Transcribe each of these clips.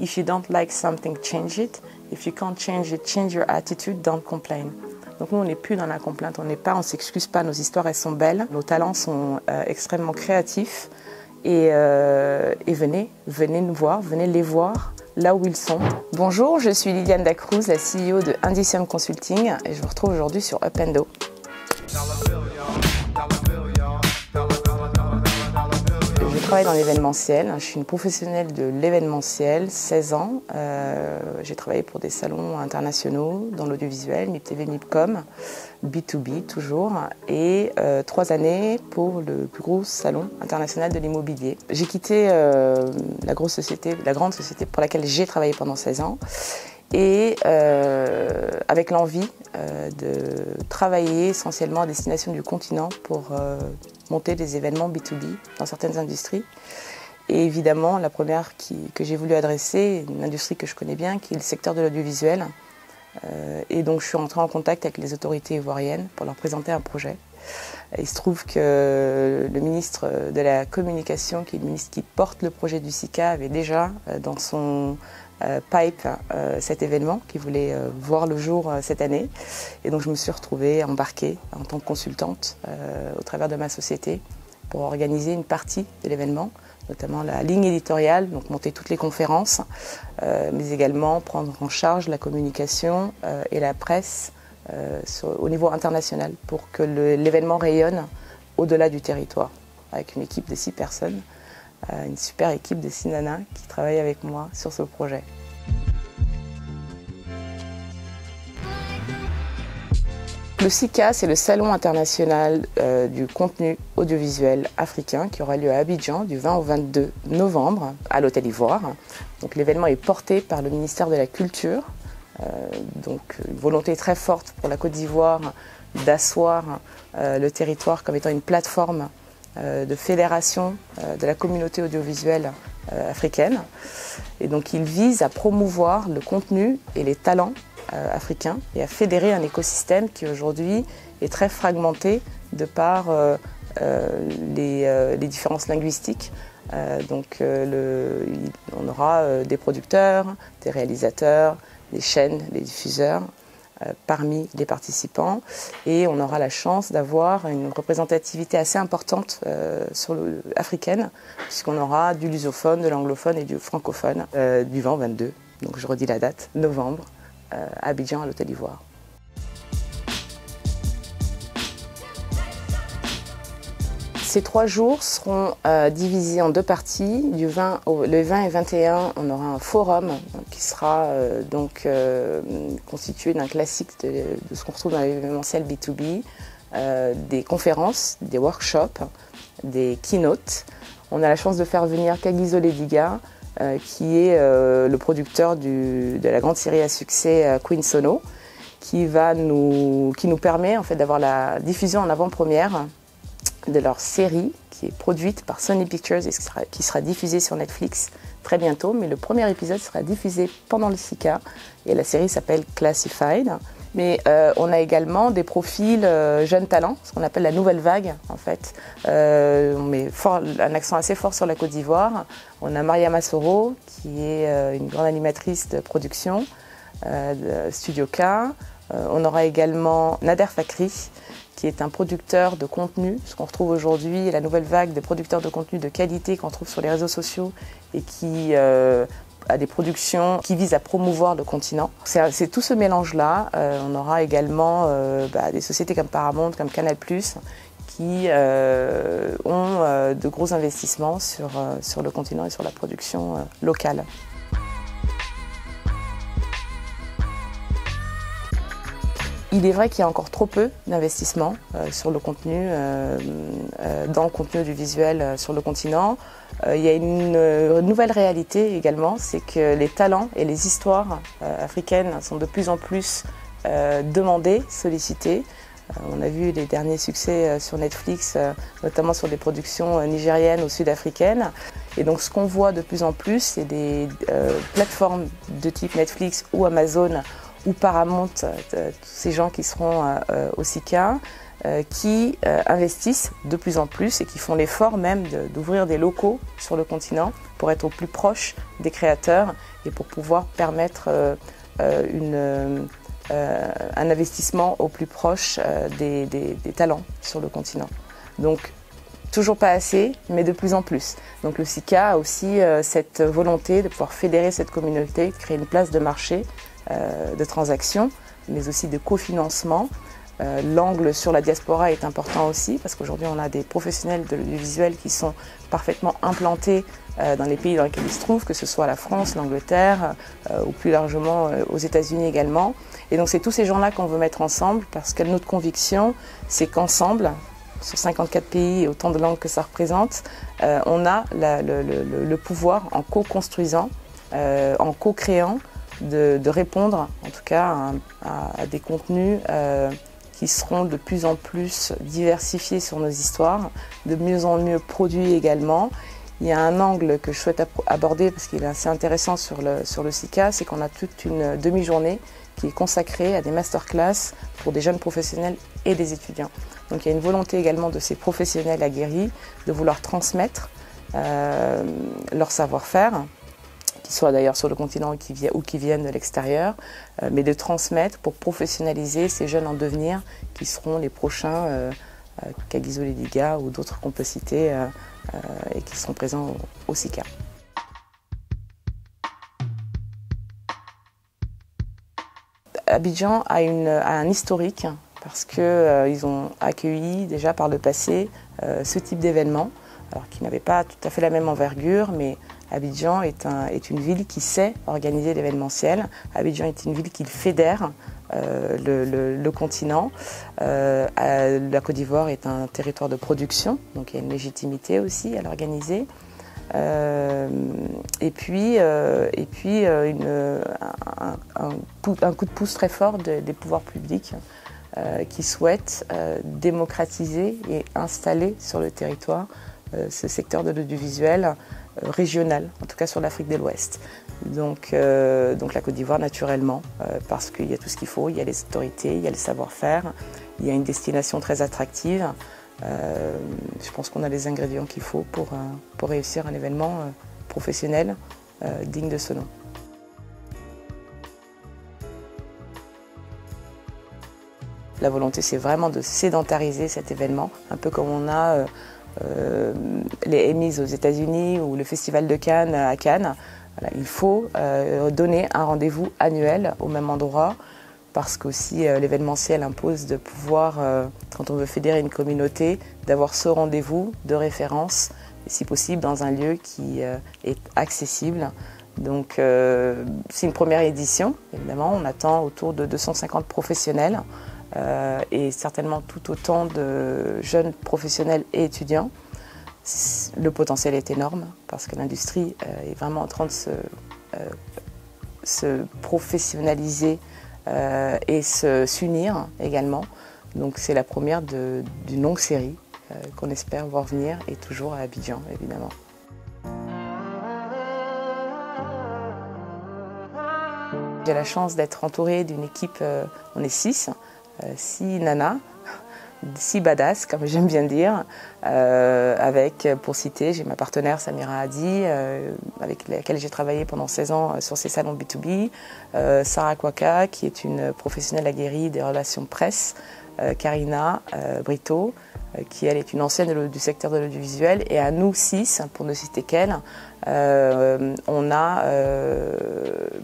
If you don't like something, change it. If you can't change it, change your attitude, don't complain. Donc nous, on n'est plus dans la complainte, on s'excuse pas, nos histoires, elles sont belles, nos talents sont extrêmement créatifs. Et venez nous voir, venez les voir là où ils sont. Bonjour, je suis Liliane Dacruz, la CEO de Indicium Consulting, et je vous retrouve aujourd'hui sur Upendo. Je travaille dans l'événementiel, je suis une professionnelle de l'événementiel, 16 ans. J'ai travaillé pour des salons internationaux dans l'audiovisuel, MIPTV, MIPCOM, B2B toujours, et 3 années pour le plus gros salon international de l'immobilier. J'ai quitté la grande société pour laquelle j'ai travaillé pendant 16 ans, et avec l'envie de travailler essentiellement à destination du continent pour monter des événements B2B dans certaines industries. Et évidemment, la première que j'ai voulu adresser, une industrie que je connais bien, qui est le secteur de l'audiovisuel. Et donc je suis entrée en contact avec les autorités ivoiriennes pour leur présenter un projet. Et il se trouve que le ministre de la Communication, qui est le ministre qui porte le projet du SICA, avait déjà dans son pipe cet événement qui voulait voir le jour cette année. Et donc je me suis retrouvée embarquée en tant que consultante au travers de ma société pour organiser une partie de l'événement, notamment la ligne éditoriale, donc monter toutes les conférences, mais également prendre en charge la communication et la presse au niveau international pour que l'événement rayonne au-delà du territoire, avec une équipe de 6 personnes. Une super équipe de 6 nanas qui travaillent avec moi sur ce projet. Le SICA, c'est le Salon international du contenu audiovisuel africain qui aura lieu à Abidjan du 20 au 22 novembre à l'Hôtel Ivoire. Donc l'événement est porté par le ministère de la Culture. Donc une volonté très forte pour la Côte d'Ivoire d'asseoir le territoire comme étant une plateforme de fédération de la communauté audiovisuelle africaine. Et donc il vise à promouvoir le contenu et les talents africains et à fédérer un écosystème qui aujourd'hui est très fragmenté de par les différences linguistiques. On aura des producteurs, des réalisateurs, des chaînes, des diffuseurs parmi les participants, et on aura la chance d'avoir une représentativité assez importante africaine, puisqu'on aura du lusophone, de l'anglophone et du francophone du 20 au 22. Donc je redis la date, novembre, à Abidjan à l'Hôtel Ivoire. Ces 3 jours seront divisés en 2 parties. Le 20 et 21, on aura un forum qui sera constitué d'un classique de ce qu'on retrouve dans l'événementiel B2B, des conférences, des workshops, des keynotes. On a la chance de faire venir Kagiso Lediga, qui est le producteur de la grande série à succès Queen Sono, qui nous permet en fait d'avoir la diffusion en avant-première de leur série qui est produite par Sony Pictures et qui sera diffusée sur Netflix très bientôt. Mais le premier épisode sera diffusé pendant le SICA et la série s'appelle Classified. Mais on a également des profils jeunes talents, ce qu'on appelle la nouvelle vague en fait. On met un accent assez fort sur la Côte d'Ivoire. On a Maria Massoro qui est une grande animatrice de production, de Studio K. On aura également Nader Fakri, qui est un producteur de contenu, ce qu'on retrouve aujourd'hui, la nouvelle vague de producteurs de contenu de qualité qu'on trouve sur les réseaux sociaux et qui a des productions qui visent à promouvoir le continent. C'est tout ce mélange-là. On aura également des sociétés comme Paramount, comme Canal+, qui ont de gros investissements sur le continent et sur la production locale. Il est vrai qu'il y a encore trop peu d'investissements sur le contenu, dans le contenu audiovisuel sur le continent. Il y a une nouvelle réalité également, c'est que les talents et les histoires africaines sont de plus en plus demandées, sollicitées. On a vu les derniers succès sur Netflix, notamment sur des productions nigériennes ou sud-africaines. Et donc ce qu'on voit de plus en plus, c'est des plateformes de type Netflix ou Amazon ou Paramount, tous ces gens qui seront au SICA, qui investissent de plus en plus et qui font l'effort même d'ouvrir des locaux sur le continent pour être au plus proche des créateurs et pour pouvoir permettre un investissement au plus proche des talents sur le continent. Donc, toujours pas assez, mais de plus en plus. Donc le SICA a aussi cette volonté de pouvoir fédérer cette communauté, créer une place de marché, de transaction, mais aussi de cofinancement. L'angle sur la diaspora est important aussi, parce qu'aujourd'hui on a des professionnels de l'audiovisuel qui sont parfaitement implantés dans les pays dans lesquels ils se trouvent, que ce soit la France, l'Angleterre, ou plus largement aux États-Unis également. Et donc c'est tous ces gens-là qu'on veut mettre ensemble, parce que notre conviction, c'est qu'ensemble, sur 54 pays et autant de langues que ça représente, on a le pouvoir, en co-construisant, en co-créant, de répondre en tout cas à des contenus qui seront de plus en plus diversifiés sur nos histoires, de mieux en mieux produits également. Il y a un angle que je souhaite aborder parce qu'il est assez intéressant sur le SICA, c'est qu'on a toute une demi-journée qui est consacrée à des masterclass pour des jeunes professionnels et des étudiants. Donc il y a une volonté également de ces professionnels aguerris de vouloir transmettre leur savoir-faire, qu'ils soient d'ailleurs sur le continent ou qui viennent de l'extérieur, mais de transmettre pour professionnaliser ces jeunes en devenir qui seront les prochains Kagiso Lediga ou d'autres qu'on peut citer et qui seront présents au SICA. Abidjan a un historique parce qu'ils ont accueilli déjà par le passé ce type d'événement, alors qui n'avait pas tout à fait la même envergure, mais Abidjan est une ville qui sait organiser l'événementiel. Abidjan est une ville qui fédère le continent. La Côte d'Ivoire est un territoire de production, donc il y a une légitimité aussi à l'organiser. Et puis un coup de pouce très fort des pouvoirs publics qui souhaitent démocratiser et installer sur le territoire ce secteur de l'audiovisuel régional, en tout cas sur l'Afrique de l'Ouest. Donc la Côte d'Ivoire naturellement, parce qu'il y a tout ce qu'il faut, il y a les autorités, il y a le savoir-faire, il y a une destination très attractive. Je pense qu'on a les ingrédients qu'il faut pour réussir un événement professionnel digne de ce nom. La volonté, c'est vraiment de sédentariser cet événement, un peu comme on a les Emmys aux États-Unis ou le Festival de Cannes à Cannes. Voilà, il faut donner un rendez-vous annuel au même endroit, parce qu'aussi l'événementiel impose de pouvoir, quand on veut fédérer une communauté, d'avoir ce rendez-vous de référence, et si possible dans un lieu qui est accessible. Donc c'est une première édition, évidemment, on attend autour de 250 professionnels et certainement tout autant de jeunes professionnels et étudiants. Le potentiel est énorme parce que l'industrie est vraiment en train de se professionnaliser et s'unir également. Donc c'est la première d'une longue série qu'on espère voir venir, et toujours à Abidjan évidemment. J'ai la chance d'être entourée d'une équipe, on est 6 nanas, 6 badass comme j'aime bien dire, avec, pour citer, j'ai ma partenaire Samira Hadi, avec laquelle j'ai travaillé pendant 16 ans sur ces salons B2B, Sarah Kwaka qui est une professionnelle aguerrie des relations presse, Karina Brito, qui elle est une ancienne du secteur de l'audiovisuel, et à nous 6, pour ne citer qu'elle, on a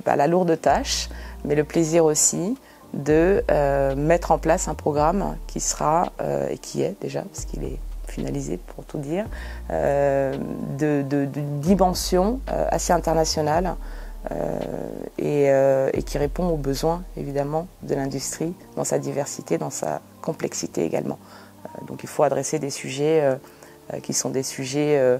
la lourde tâche, mais le plaisir aussi de mettre en place un programme qui sera, et qui est déjà, parce qu'il est finalisé pour tout dire, de dimension assez internationale et qui répond aux besoins évidemment de l'industrie dans sa diversité, dans sa complexité également. Donc il faut adresser des sujets qui sont des sujets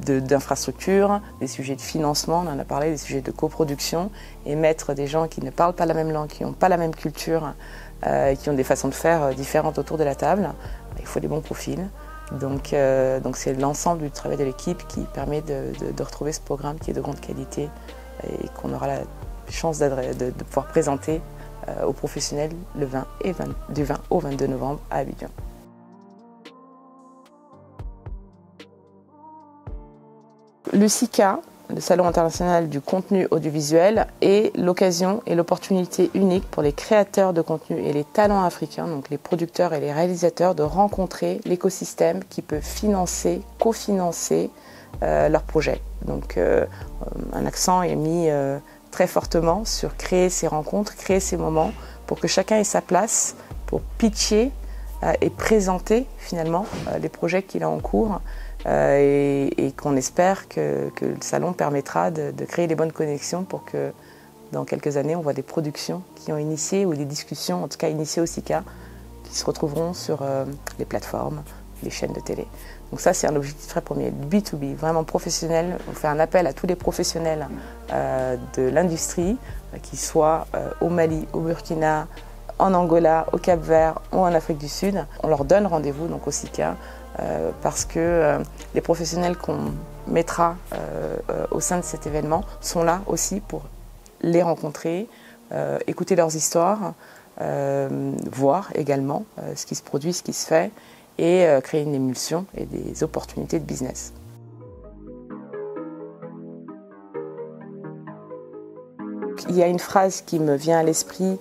d'infrastructure, des sujets de financement, on en a parlé, des sujets de coproduction, et mettre des gens qui ne parlent pas la même langue, qui n'ont pas la même culture, qui ont des façons de faire différentes autour de la table. Il faut des bons profils. Donc c'est l'ensemble du travail de l'équipe qui permet de retrouver ce programme qui est de grande qualité et qu'on aura la chance de pouvoir présenter aux professionnels du 20 au 22 novembre à Abidjan. Le SICA, le Salon international du contenu audiovisuel, est l'occasion et l'opportunité unique pour les créateurs de contenu et les talents africains, donc les producteurs et les réalisateurs, de rencontrer l'écosystème qui peut financer, cofinancer leurs projets. Donc un accent est mis très fortement sur créer ces rencontres, créer ces moments pour que chacun ait sa place pour pitcher et présenter finalement les projets qu'il a en cours. Et qu'on espère que le salon permettra de créer des bonnes connexions pour que dans quelques années on voit des productions qui ont initié ou des discussions en tout cas initiées au SICA qui se retrouveront sur les plateformes, les chaînes de télé. Donc ça c'est un objectif très premier, B2B, vraiment professionnel. On fait un appel à tous les professionnels de l'industrie, qu'ils soient au Mali, au Burkina, en Angola, au Cap-Vert ou en Afrique du Sud. On leur donne rendez-vous donc au SICA parce que les professionnels qu'on mettra au sein de cet événement sont là aussi pour les rencontrer, écouter leurs histoires, voir également ce qui se produit, ce qui se fait et créer une émulsion et des opportunités de business. Il y a une phrase qui me vient à l'esprit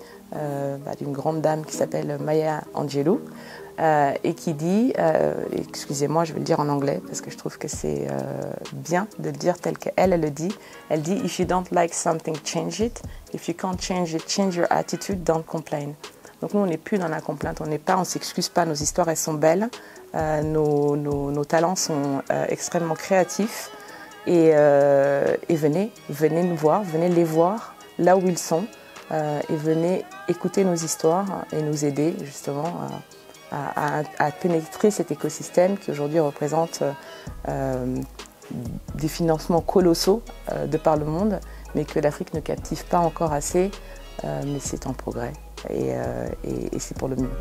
d'une grande dame qui s'appelle Maya Angelou et qui dit, excusez-moi je vais le dire en anglais parce que je trouve que c'est bien de le dire tel qu'elle le dit. Elle dit « If you don't like something, change it. If you can't change it, change your attitude, don't complain ». Donc nous on n'est plus dans la complainte, on ne s'excuse pas, nos histoires elles sont belles, nos talents sont extrêmement créatifs et venez nous voir, venez les voir là où ils sont et venez écouter nos histoires et nous aider justement à pénétrer cet écosystème qui aujourd'hui représente des financements colossaux de par le monde, mais que l'Afrique ne captive pas encore assez, mais c'est en progrès et c'est pour le mieux.